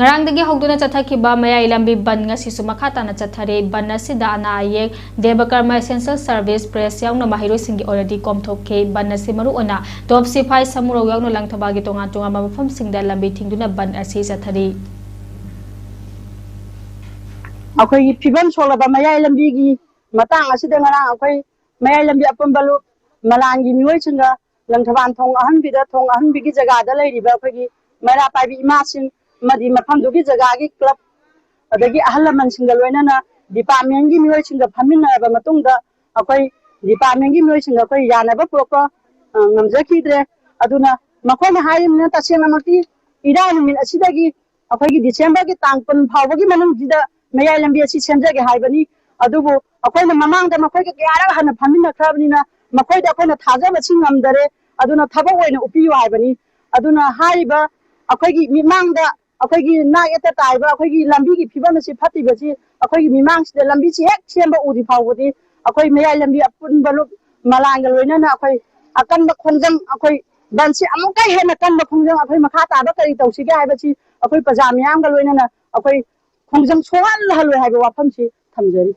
Ngarangdagi hogduna chathakhiba mayai lambi ban ngasisu makhatana chathare ban asida ana ayek Debakarma Essential Service Press yaungna mahiro singi already komthokhe ban asi maru ona top sifai samuro yaungna langthabagi tonga tonga mafam singda lambi thingduna ban asi chathari akhoi phibam solaba mayai lambi gi matang asida ngarang akhoi mayai lambi apambalu malangi mioi chinga langthaban thong ahan bigi jaga da leiriba akhoi gi mara pai bi masin madi mafam dugi jaga gi club adagi ahalaman singa loinana department gi mioi singa phamina ba matungda akhoi department gi mioi singa akhoi yanaba proper ngamjakidre aduna makhona hayimna tasena mati ira min asidagi akhoi gi December gi tang pun phawagi manung jida mayai lambi asi semjage haibani adubu akhoi na mamang da makhoi ga yara hana phamina khabnina makhoi da akhoi na thaja ba singamdare aduna thaba oina upiyu haibani aduna haiba akhoi gi mimang da akhoi gi na eta taiba akhoi gi lambi gi phibam asi phatiba si akhoi gi mimang si lambi si hek semba udi phawudi akhoi mayai lambi apun balu malanga loina na akhoi akan ba khonjang akhoi bansi amukai hena kan ba khonjang akhoi makha ta ba kari tawsiga haiba si akhoi pajamiyam ga loina na akhoi khonjang sohal haloi haiba wafam si thamjari